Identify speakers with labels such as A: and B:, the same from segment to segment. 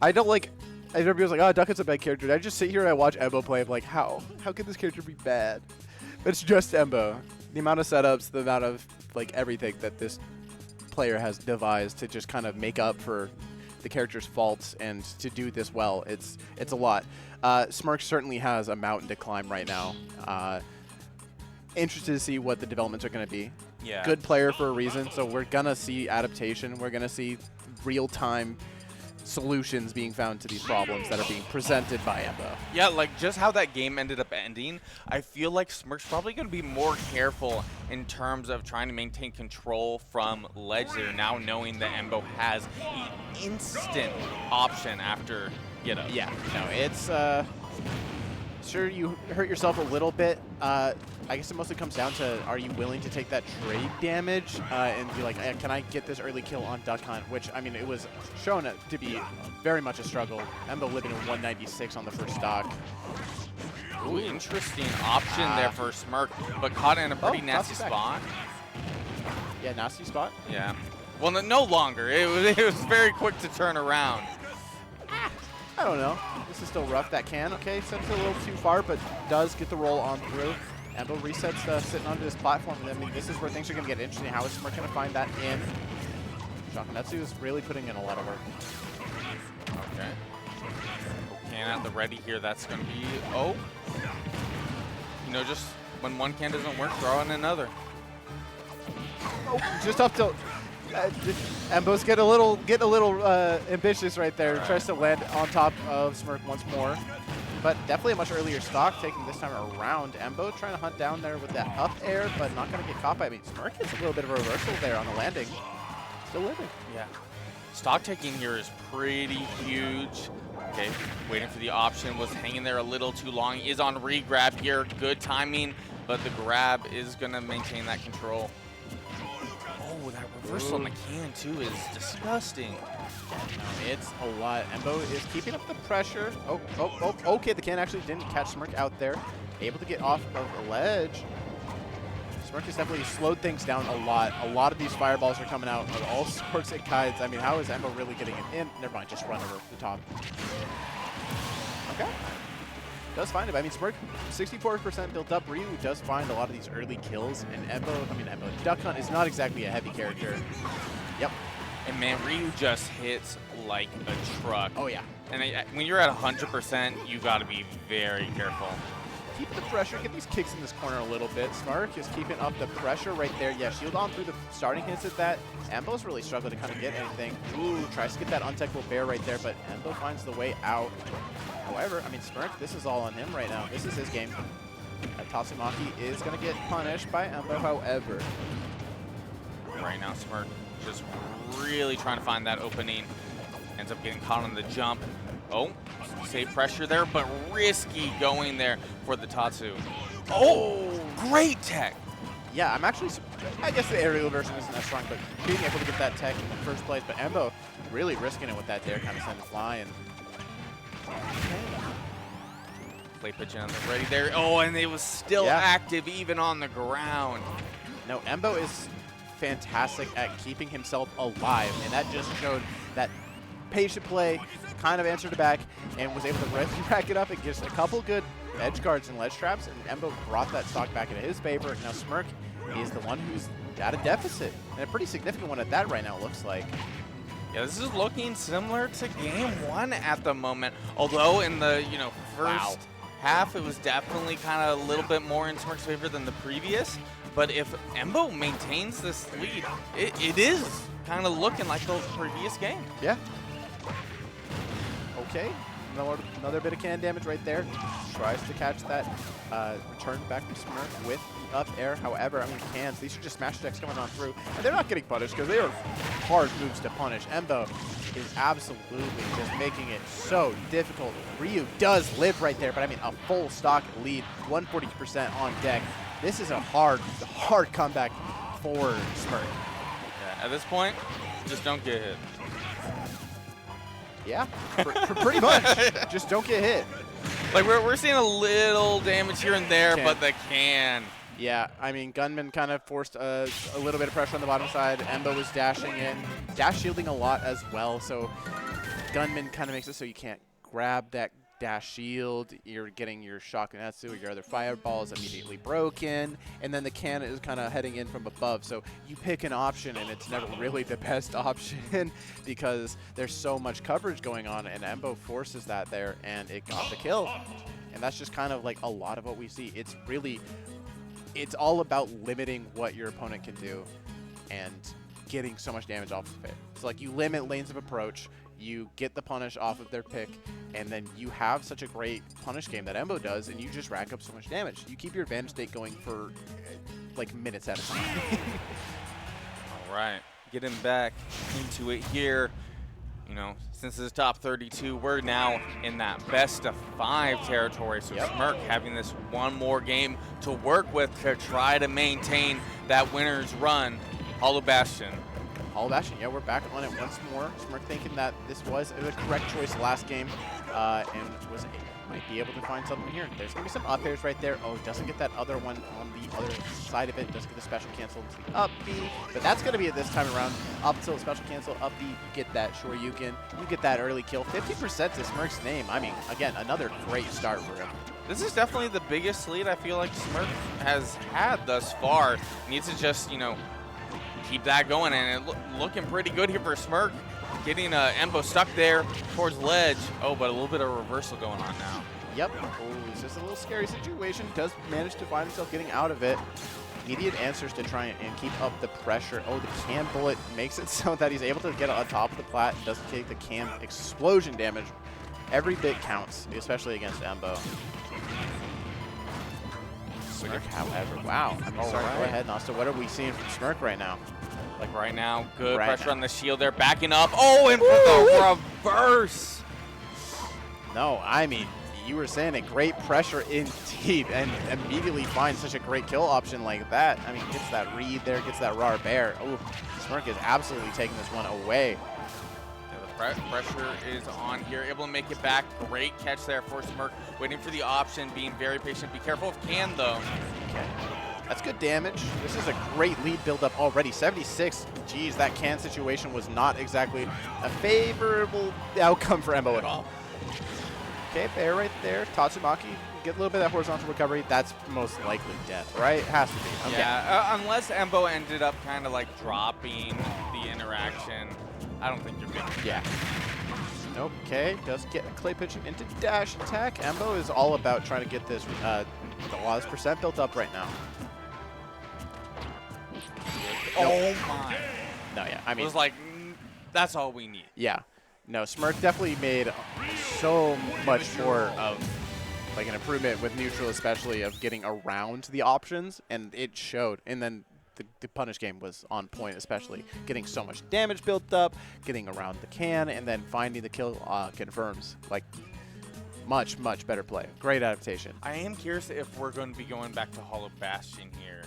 A: I don't like. Everybody's like, oh, Duckett's a bad character. And I just sit here and I watch Embo play. I'm like, how? How could this character be bad? But it's just Embo. The amount of setups, the amount of like everything that this player has devised to just kind of make up for the character's faults and to do this well, it's a lot. Smirk certainly has a mountain to climb right now. Interested to see what the developments are going to be.
B: Yeah.
A: Good player for a reason, so we're going to see adaptation. We're going to see real-time solutions being found to these problems that are being presented by Embo.
B: Yeah, like just how that game ended up ending, I feel like Smirk's probably going to be more careful in terms of trying to maintain control from ledge there, now knowing that Embo has an instant option after get up.
A: Yeah, no, it's sure you hurt yourself a little bit. I guess it mostly comes down to, are you willing to take that trade damage and be like, can I get this early kill on Duck Hunt? Which, I mean, it was shown to be very much a struggle. Embo living in 196 on the first stock.
B: Ooh, interesting option there for Smirk, but caught in a pretty nasty spot.
A: Yeah, nasty spot.
B: Yeah. Well, no longer. It was very quick to turn around.
A: I don't know. This is still rough. That can. Okay, sends it a little too far, but does get the roll on through. Embo resets sitting onto this platform. I mean, this is where things are going to get interesting. How is Smirk going to find that in? Shakanetsu is really putting in a lot of work.
B: Okay. Can at the ready here. That's going to be, oh. You know, just when one can doesn't work, throw in another.
A: Oh, just up tilt. Embo's getting a little ambitious right there.
B: Right.
A: Tries to land on top of Smirk once more. But definitely a much earlier stock taking this time around. Embo trying to hunt down there with that up air, but not going to get caught by. I mean, Smirk gets a little bit of a reversal there on the landing. Still living.
B: Yeah. Stock taking here is pretty huge. Okay, waiting for the option, was hanging there a little too long. Is on re-grab here. Good timing, but the grab is going to maintain that control. Oh, that reversal on the can, too, is disgusting.
A: It's a lot. Embo is keeping up the pressure. Okay, the can actually didn't catch Smirk out there. Able to get off of the ledge. Smirk has definitely slowed things down a lot. A lot of these fireballs are coming out of all sorts of kinds. I mean, how is Embo really getting it in? Never mind, just run over the top. Okay. Does find it. I mean, Smirk, 64% built up. Ryu does find a lot of these early kills. And Embo, Duck Hunt is not exactly a heavy character. Yep.
B: And man, Ryu just hits like a truck.
A: Oh, yeah.
B: And when you're at 100%, you got to be very careful.
A: Keep the pressure. Get these kicks in this corner a little bit. Smirk is keeping up the pressure right there. Yeah, shield on through the starting hits at that. Embo's really struggled to kind of get anything. Ooh, tries to get that untechable bear right there, but Embo finds the way out. However, I mean, Smirk, this is all on him right now. This is his game. Tatsumaki is going to get punished by Embo, however.
B: Right now, Smirk just really trying to find that opening. Ends up getting caught on the jump. Oh, save pressure there, but risky going there for the Tatsu. Oh, great tech.
A: Yeah, I'm actually, I guess the aerial version isn't that strong, but being able to get that tech in the first place. But Embo really risking it with that dare, kind of sending flying.
B: Play pitch on the ready there. Oh, and it was still active even on the ground.
A: No, Embo is fantastic at keeping himself alive, and that just showed that patient play, kind of answered it back, and was able to rack it up and just a couple good edge guards and ledge traps, and Embo brought that stock back into his favor. Now Smirk is the one who's at a deficit, and a pretty significant one at that right now, it looks like.
B: Yeah, this is looking similar to game one at the moment, although in the first half it was definitely kind of a little bit more in Smirk's favor than the previous. But if Embo maintains this lead, it is kind of looking like the previous game.
A: Yeah. Okay, another bit of can damage right there. Tries to catch that return back to Smirk with the up air. However, I mean, cans, these are just smash decks coming on through. And they're not getting punished because they are hard moves to punish. Embo is absolutely just making it so difficult. Ryu does live right there, but I mean, a full stock lead, 140% on deck. This is a hard comeback for Smirk.
B: Yeah, at this point, just don't get hit.
A: Yeah, pretty much. Just don't get hit.
B: Like, we're seeing a little damage here and there, but the can.
A: Yeah, I mean, Gunman kind of forced a little bit of pressure on the bottom side. Embo was dashing in, dash shielding a lot as well. So Gunman kind of makes it so you can't grab that dash shield. You're getting your Shakunetsu or your other fireballs immediately broken, and then the can is kind of heading in from above. So you pick an option, and it's never really the best option because there's so much coverage going on, and Embo forces that there, and it got the kill. And that's just kind of like a lot of what we see. It's all about limiting what your opponent can do and getting so much damage off of it. So like you limit lanes of approach, you get the punish off of their pick, and then you have such a great punish game that Embo does, and you just rack up so much damage. You keep your advantage state going for like minutes at a time.
B: All right, getting back into it here. You know, since it's top 32, we're now in that best of 5 territory. So Smirk having this one more game to work with to try to maintain that winner's run. Aloha Bastion.
A: Aloha Bastion, yeah, we're back on it once more. Smirk thinking that this was the correct choice last game, and might be able to find something here. There's going to be some up airs right there. Oh, doesn't get that other one on the other side of it. Doesn't get the special cancel to the up B, but that's going to be it this time around. Up tilt, special cancel, up B, you get that Shoryuken. You get that early kill. 50% to Smirk's name. I mean, again, another great start for him.
B: This is definitely the biggest lead I feel like Smirk has had thus far. Needs to just, you know, keep that going, and it looking pretty good here for Smirk. Getting Embo stuck there towards ledge. Oh, but a little bit of reversal going on now.
A: Yep. Oh, it's just a little scary situation. Does manage to find himself getting out of it. Immediate answers to try and keep up the pressure. Oh, the can bullet makes it so that he's able to get on top of the plat and doesn't take the can explosion damage. Every bit counts, especially against Embo. Smirk, however, wow. I'm sorry, go ahead, Nasta. What are we seeing from Smirk right now?
B: Like right now, good pressure on the shield there, backing up. Oh, and for the reverse.
A: No, I mean, you were saying it, great pressure indeed, and immediately finds such a great kill option like that. I mean, gets that read there, gets that raw bear. Oh, Smirk is absolutely taking this one away.
B: Yeah, the pressure is on here, able to make it back. Great catch there for Smirk, waiting for the option, being very patient. Be careful of can, though.
A: Okay. That's good damage. This is a great lead build-up already. 76. Geez, that can situation was not exactly a favorable outcome for Embo at all. Okay, bear right there. Tatsumaki, get a little bit of that horizontal recovery. That's most likely death, right? It has to be. Okay.
B: Yeah, unless Embo ended up kind of like dropping the interaction, I don't think you're good.
A: Yeah. Okay, does get a clay pigeon into dash attack. Embo is all about trying to get this a lot of percent built up right now.
B: Oh my.
A: No, yeah, I mean.
B: It was like, that's all we need.
A: Yeah. No, Smirk definitely made so much more of like an improvement with neutral, especially of getting around the options, and it showed. And then the punish game was on point, especially getting so much damage built up, getting around the can, and then finding the kill confirms. Like, much, much better play. Great adaptation.
B: I am curious if we're going to be going back to Aloha Bastion here.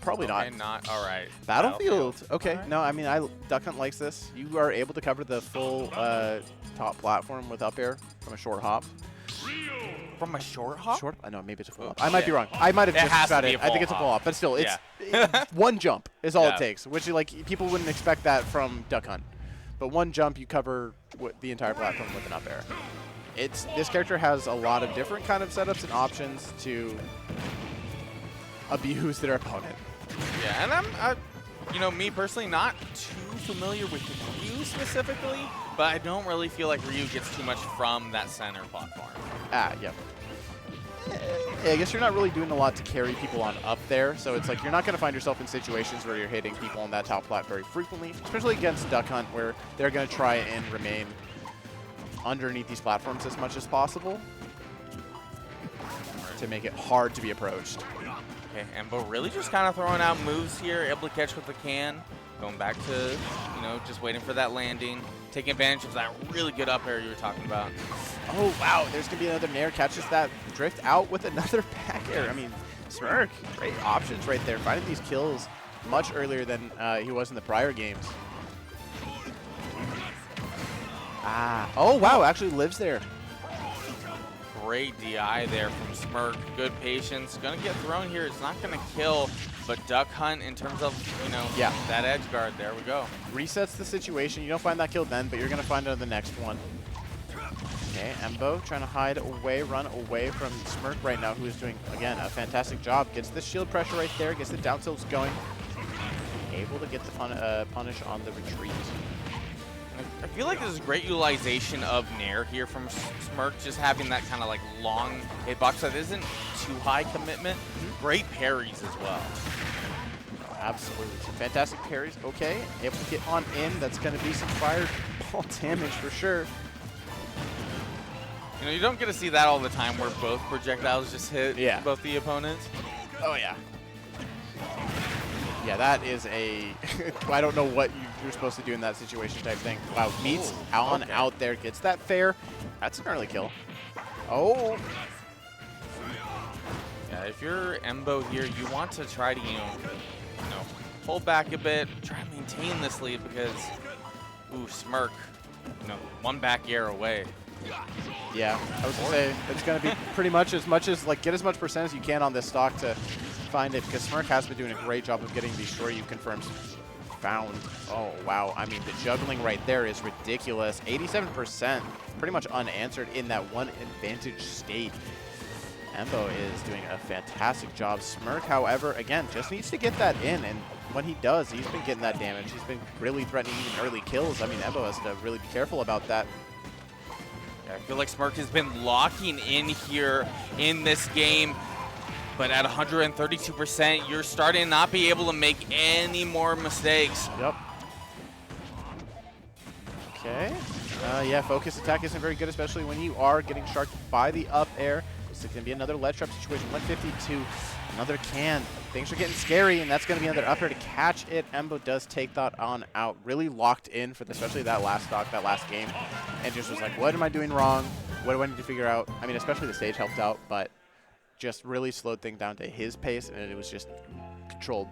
A: Probably
B: okay,
A: not.
B: All right.
A: Battlefield. Okay.
B: Right.
A: No, I mean, Duck Hunt likes this. You are able to cover the full top platform with up air from a short hop.
B: From a short hop?
A: Short? I know, maybe it's a full hop. I might be wrong. I might have just about it. I think it's a full hop, but still, it's one jump is all it takes, which like people wouldn't expect that from Duck Hunt. But one jump, you cover the entire platform with an up air. This character has a lot of different kind of setups and options to abuse their opponent.
B: Yeah, and I'm you know, me personally, not too familiar with Ryu specifically, but I don't really feel like Ryu gets too much from that center platform.
A: Ah, yep. I guess you're not really doing a lot to carry people on up there, so it's like you're not going to find yourself in situations where you're hitting people on that top plat very frequently, especially against Duck Hunt, where they're going to try and remain underneath these platforms as much as possible to make it hard to be approached.
B: Okay, Embo really just kind of throwing out moves here, able to catch with the can. Going back to, you know, just waiting for that landing. Taking advantage of that really good up air you were talking about.
A: Oh, wow. There's going to be another Nair. Catches that drift out with another back air. I mean, Smirk, great options right there. Finding these kills much earlier than he was in the prior games. Ah. Oh, wow. Actually lives there.
B: great DI there from Smirk. Good patience. Gonna get thrown here. It's not gonna kill, but Duck Hunt in terms of, you know, that edge guard. There we go.
A: Resets the situation. You don't find that kill then, but you're gonna find it on the next one. Okay, Embo trying to hide away, run away from Smirk right now, who is doing, again, a fantastic job. Gets the shield pressure right there, gets the down tilts going. Able to get the punish on the retreat.
B: I feel like this is great utilization of Nair here from Smirk, just having that kind of like long hitbox that isn't too high commitment. Great parries as well.
A: Absolutely. Some fantastic parries. Okay, able to get on in. That's going to be some fireball damage for sure.
B: You know, you don't get to see that all the time where both projectiles just hit both the opponents.
A: Oh, yeah. Yeah, that is a I don't know what you're supposed to do in that situation type thing. Wow, meets on out there, gets that fair. That's an early kill. Oh.
B: Yeah, if you're Embo here, you want to try to, you know, pull back a bit, try to maintain this lead because, ooh, Smirk, you know, one back air away.
A: Yeah, I was going to say, it's going to be pretty much as like, get as much percent as you can on this stock to find it, because Smirk has been doing a great job of getting these short you confirms found. Oh, wow. I mean, the juggling right there is ridiculous. 87%, pretty much unanswered in that one advantage state. Embo is doing a fantastic job. Smirk, however, again, just needs to get that in, and when he does, he's been getting that damage. He's been really threatening even early kills. I mean, Embo has to really be careful about that.
B: Yeah, I feel like Smirk has been locking in here in this game, but at 132%, you're starting to not be able to make any more mistakes.
A: Yep. Okay. Yeah, focus attack isn't very good, especially when you are getting sharked by the up air. This is going to be another ledge trap situation. 152, another can. Things are getting scary, and that's going to be another up air to catch it. Embo does take that on out. Really locked in for especially that last stock, that last game. And just was like, what am I doing wrong? What do I need to figure out? I mean, especially the stage helped out, but just really slowed things down to his pace, and it was just controlled.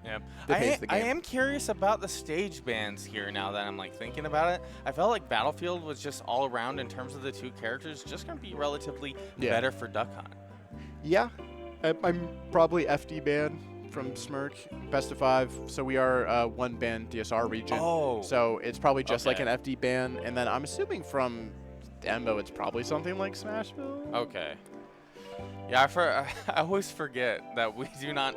B: Yeah,
A: the pace of the game.
B: I am curious about the stage bans here now that I'm like thinking about it. I felt like Battlefield was just all around in terms of the two characters, just going to be relatively better for Duck Hunt.
A: Yeah, I'm probably FD ban from Smirk, best of 5. So we are one ban DSR region. Oh. So it's probably just like an FD ban, and then I'm assuming from Embo it's probably something like Smashville.
B: Okay. Yeah, I always forget that we do not,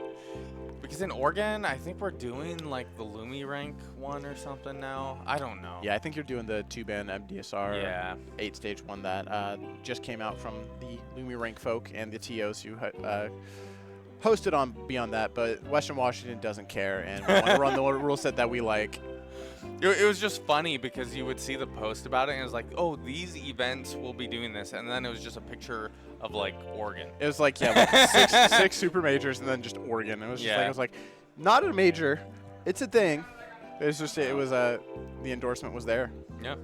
B: because in Oregon, I think we're doing like the Lumi rank one or something now. I don't know.
A: Yeah, I think you're doing the 2-ban MDSR 8-stage one that just came out from the Lumi rank folk and the TOs who hosted on Beyond That, but Western Washington doesn't care, and we want to run the rule set that we like.
B: It was just funny because you would see the post about it, and it was like, oh, these events will be doing this, and then it was just a picture of like Oregon.
A: It was like, like six super majors and then just Oregon. It was just like, I was like, not a major, it's a thing. It was just, it was the endorsement was there.
B: Yeah.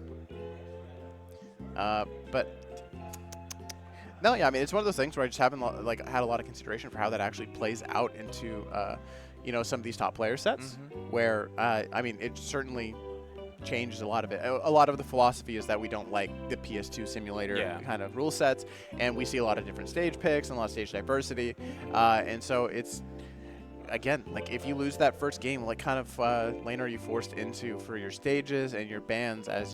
A: But no, yeah, I mean, it's one of those things where I just haven't had a lot of consideration for how that actually plays out into you know, some of these top player sets, where I mean, it certainly changes a lot of it. A lot of the philosophy is that we don't like the PS2 simulator kind of rule sets, and we see a lot of different stage picks and a lot of stage diversity, and so it's, again, like if you lose that first game, what kind of lane are you forced into for your stages and your bans as